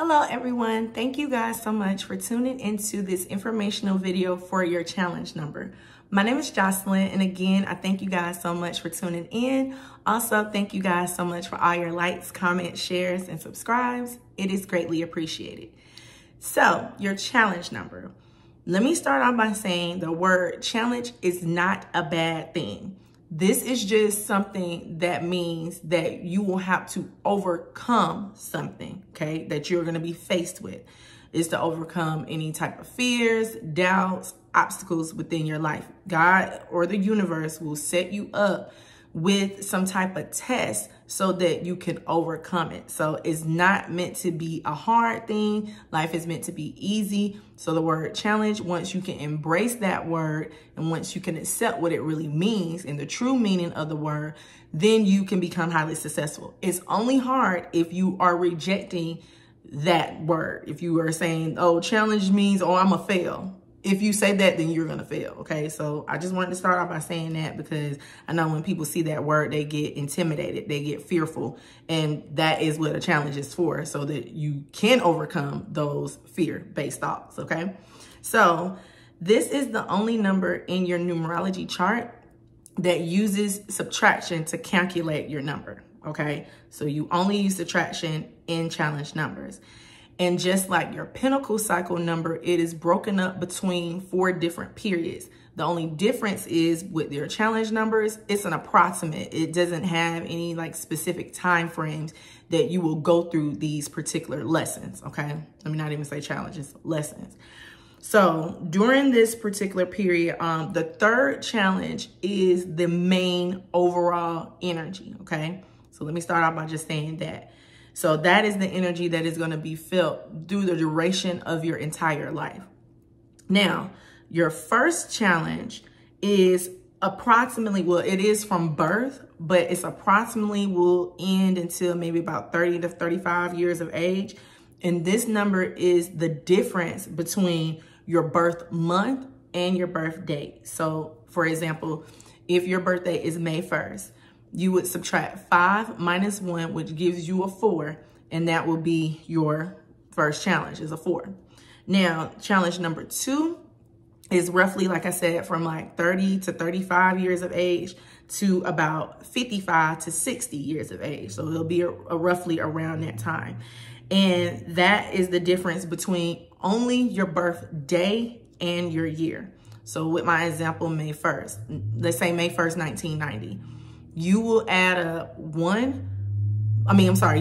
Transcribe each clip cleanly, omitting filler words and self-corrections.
Hello everyone, thank you guys so much for tuning into this informational video for your challenge number. My name is JOCELYN, and again, I thank you guys so much for tuning in. Also, thank you guys so much for all your likes, comments, shares, and subscribes. It is greatly appreciated. So, your challenge number. Let me start off by saying the word challenge is not a bad thing. This is just something that means that you will have to overcome something, okay, that you're going to be faced with. Is to overcome any type of fears, doubts, obstacles within your life. God or the universe will set you up with some type of test so that you can overcome it. So it's not meant to be a hard thing. Life is meant to be easy. So the word challenge, once you can embrace that word and once you can accept what it really means and the true meaning of the word, then you can become highly successful. It's only hard if you are rejecting that word. If you are saying, oh, challenge means, oh, I'm a fail. If you say that, then you're going to fail. Okay. So I just wanted to start off by saying that because I know when people see that word, they get intimidated, they get fearful. And that is what a challenge is for, so that you can overcome those fear-based thoughts. Okay. So this is the only number in your numerology chart that uses subtraction to calculate your number. Okay. So you only use subtraction in challenge numbers. And just like your pinnacle cycle number, it is broken up between 4 different periods. The only difference is with your challenge numbers, it's an approximate. It doesn't have any like specific time frames that you will go through these particular lessons, okay? Let me not even say challenges, lessons. So during this particular period, the third challenge is the main overall energy, okay? So let me start off by just saying that. So that is the energy that is going to be felt through the duration of your entire life. Now, your first challenge is approximately, well, it is from birth, but it's approximately will end until maybe about 30 to 35 years of age. And this number is the difference between your birth month and your birth date. So, for example, if your birthday is May 1st, you would subtract 5 minus 1, which gives you a 4, and that will be your first challenge, is a 4. Now, challenge number 2 is roughly, like I said, from like 30 to 35 years of age to about 55 to 60 years of age. So it'll be roughly around that time. And that is the difference between only your birthday and your year. So with my example, May 1st, let's say May 1st, 1990. You will add up you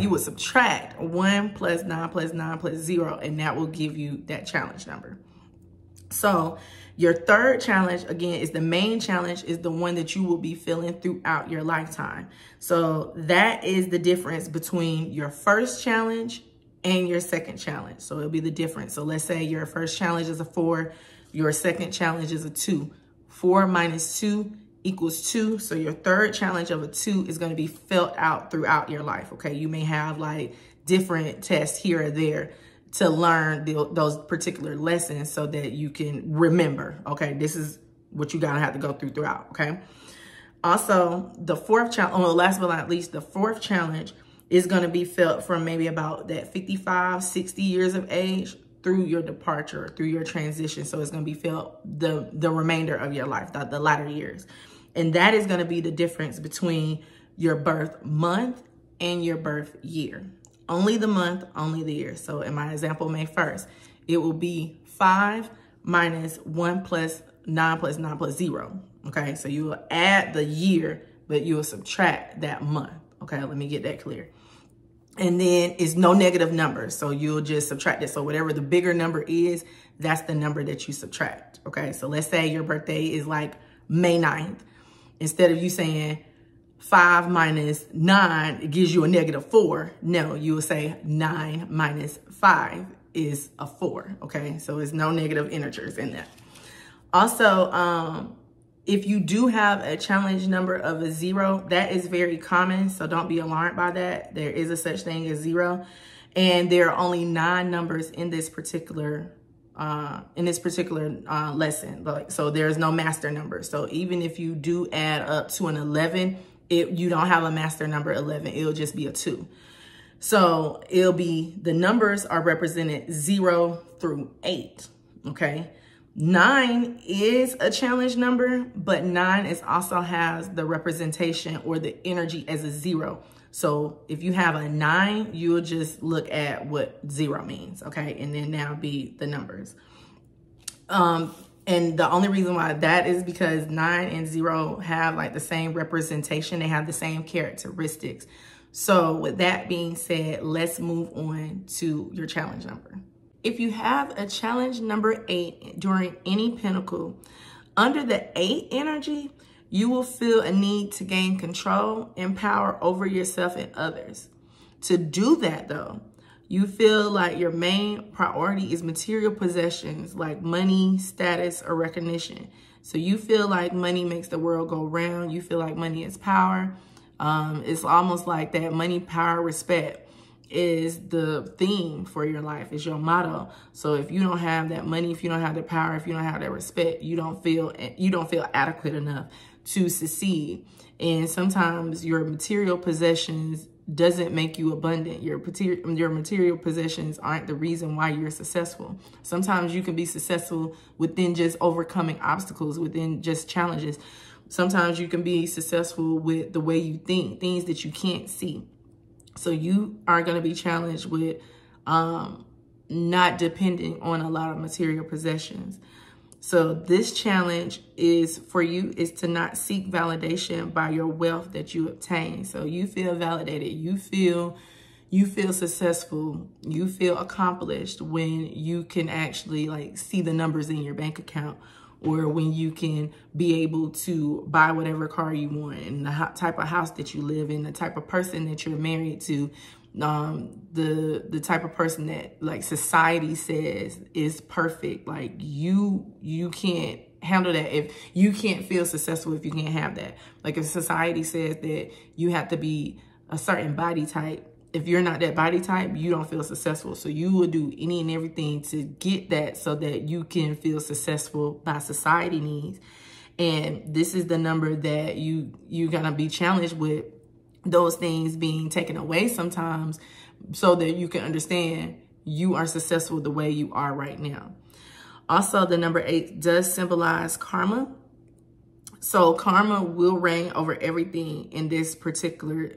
would subtract 1 plus 9 plus 9 plus 0, and that will give you that challenge number. So your third challenge, again, is the main challenge, is the one that you will be feeling throughout your lifetime. So that is the difference between your first challenge and your second challenge. So it'll be the difference. So let's say your first challenge is a 4, your second challenge is a 2. 4 minus 2 equals 2. So your third challenge of a 2 is going to be felt out throughout your life. Okay. You may have like different tests here or there to learn those particular lessons so that you can remember. Okay. This is what you gotta have to go throughout. Okay. Also, the fourth challenge, last but not least, the fourth challenge is going to be felt from maybe about that 55, 60 years of age through your departure, through your transition. So it's going to be felt the remainder of your life, the latter years. And that is going to be the difference between your birth month and your birth year. Only the month, only the year. So in my example, May 1st, it will be 5 minus 1 plus 9 plus 9 plus 0. Okay, so you will add the year, but you will subtract that month. Okay, let me get that clear. And then it's no negative numbers. So you'll just subtract it. So whatever the bigger number is, that's the number that you subtract. Okay, so let's say your birthday is like May 9th. Instead of you saying 5 minus 9, it gives you a negative 4. No, you will say 9 minus 5 is a 4. Okay, so it's no negative integers in that. Also, if you do have a challenge number of a 0, that is very common. So don't be alarmed by that. There is a such thing as 0. And there are only 9 numbers in this particular lesson. So there's no master number. So even if you do add up to an 11, you don't have a master number 11. It'll just be a 2. So it'll be, the numbers are represented 0 through 8, okay? 9 is a challenge number, but 9 is also has the representation or the energy as a 0. So if you have a 9, you'll just look at what 0 means, okay? And then that'll be the numbers. And the only reason why that is because 9 and 0 have like the same representation. They have the same characteristics. So with that being said, let's move on to your challenge number. If you have a challenge number 8 during any pinnacle, under the 8 energy, you will feel a need to gain control and power over yourself and others. To do that though, you feel like your main priority is material possessions like money, status, or recognition. So you feel like money makes the world go round. You feel like money is power. It's almost like that money, power, respect is the theme for your life, is your motto. So if you don't have that money, if you don't have the power, if you don't have that respect, you don't feel adequate enough to succeed. And sometimes your material possessions doesn't make you abundant. Your material possessions aren't the reason why you're successful. Sometimes you can be successful within just overcoming obstacles, within just challenges. Sometimes you can be successful with the way you think, things that you can't see. So you are going to be challenged with not depending on a lot of material possessions. So this challenge is for you is to not seek validation by your wealth that you obtain. So you feel validated, you feel successful, you feel accomplished when you can actually like see the numbers in your bank account, or when you can be able to buy whatever car you want, and the type of house that you live in, the type of person that you're married to, the type of person that like society says is perfect. Like you can't handle that. If you can't feel successful if you can't have that. Like if society says that you have to be a certain body type, if you're not that body type, you don't feel successful. So you will do any and everything to get that so that you can feel successful by society needs. And this is the number that you're gonna be challenged with, those things being taken away sometimes, so that you can understand you are successful the way you are right now. Also, the number 8 does symbolize karma. So karma will reign over everything in this particular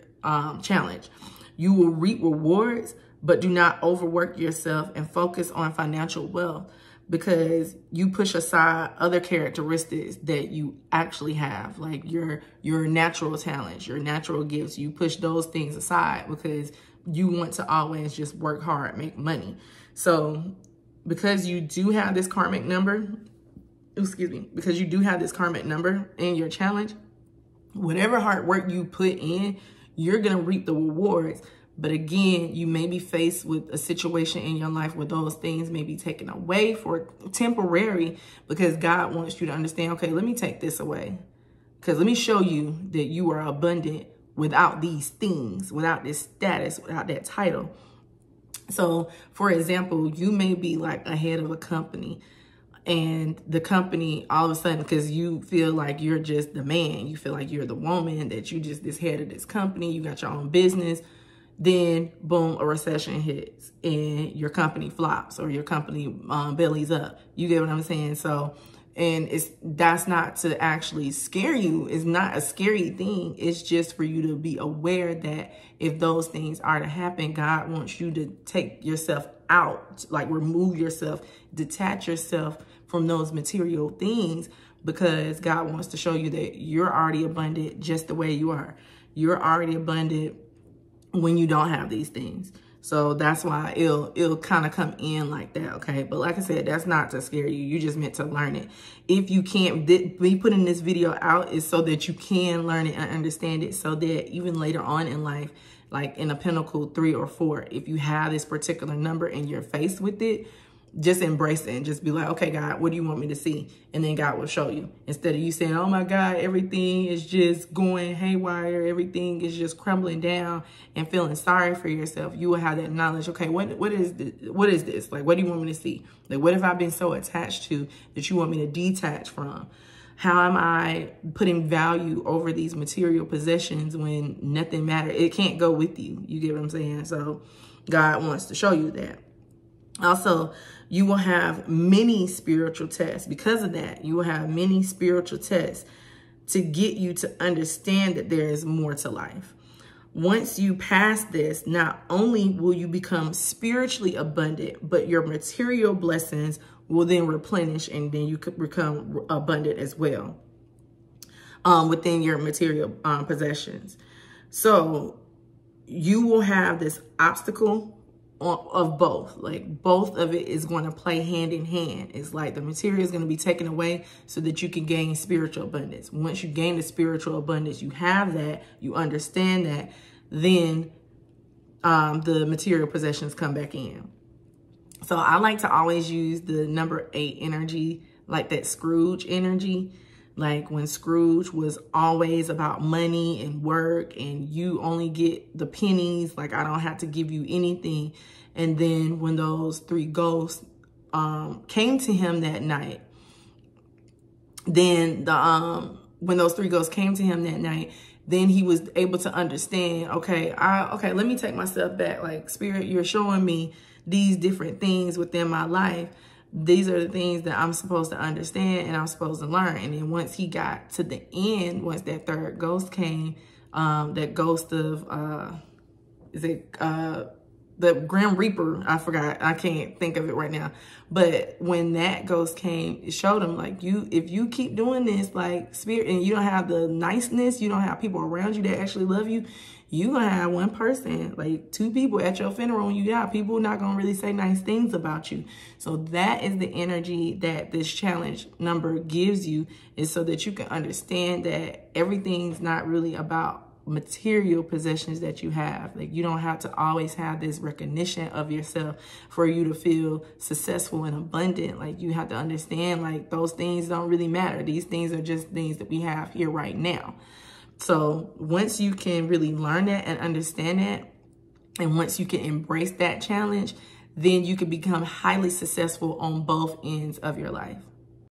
challenge. You will reap rewards, but do not overwork yourself and focus on financial wealth, because you push aside other characteristics that you actually have, like your natural talents, your natural gifts. You push those things aside because you want to always just work hard, make money. So because you do have this karmic number, because you do have this karmic number in your challenge, whatever hard work you put in, you're going to reap the rewards. But again, you may be faced with a situation in your life where those things may be taken away for temporary, because God wants you to understand, okay, let me take this away, because let me show you that you are abundant without these things, without this status, without that title. So for example, you may be like a head of a company, and the company all of a sudden, because you feel like you're just the man, you feel like you're the woman, that you just this head of this company, you got your own business. Then boom, a recession hits and your company flops, or your company bellies up. You get what I'm saying? So, and that's not to actually scare you. It's not a scary thing. It's just for you to be aware that if those things are to happen, God wants you to take yourself out, like remove yourself, detach yourself from those material things, because God wants to show you that you're already abundant just the way you are. You're already abundant when you don't have these things. So that's why it'll kind of come in like that, okay? But like I said, that's not to scare you. You just meant to learn it. If you can't, me putting this video out is so that you can learn it and understand it, so that even later on in life, like in a pinnacle 3 or 4, if you have this particular number and you're faced with it, just embrace it and just be like, okay, God, what do you want me to see? And then God will show you. Instead of you saying, oh my God, everything is just going haywire, everything is just crumbling down, and feeling sorry for yourself, you will have that knowledge. Okay, what is this? Like, what do you want me to see? Like, what have I been so attached to that you want me to detach from? How am I putting value over these material possessions when nothing matters? It can't go with you. You get what I'm saying? So God wants to show you that. Also, you will have many spiritual tests. Because of that, you will have many spiritual tests to get you to understand that there is more to life. Once you pass this, not only will you become spiritually abundant, but your material blessings will then replenish, and then you could become abundant as well within your material possessions. So you will have this obstacle of both. Like, both of it is going to play hand in hand. It's like the material is going to be taken away so that you can gain spiritual abundance. Once you gain the spiritual abundance, you have that, you understand that, then the material possessions come back in. So I like to always use the number 8 energy, like that Scrooge energy. Like when Scrooge was always about money and work, and you only get the pennies, like I don't have to give you anything. And then when those 3 ghosts came to him that night, then when those 3 ghosts came to him that night, then he was able to understand, okay, let me take myself back. Like, Spirit, you're showing me these different things within my life. These are the things that I'm supposed to understand and I'm supposed to learn. And then once he got to the end, once that 3rd ghost came, that ghost of, the Grim Reaper, I forgot, I can't think of it right now. But when that ghost came, it showed him, like, if you keep doing this, like, Spirit, and you don't have the niceness, you don't have people around you that actually love you, you're going to have one person, like 2 people at your funeral, and you got people not going to really say nice things about you. So that is the energy that this challenge number gives you, is so that you can understand that everything's not really about material possessions that you have. Like, you don't have to always have this recognition of yourself for you to feel successful and abundant. Like, you have to understand, like, those things don't really matter. These things are just things that we have here right now. So once you can really learn that and understand that, and once you can embrace that challenge, then you can become highly successful on both ends of your life.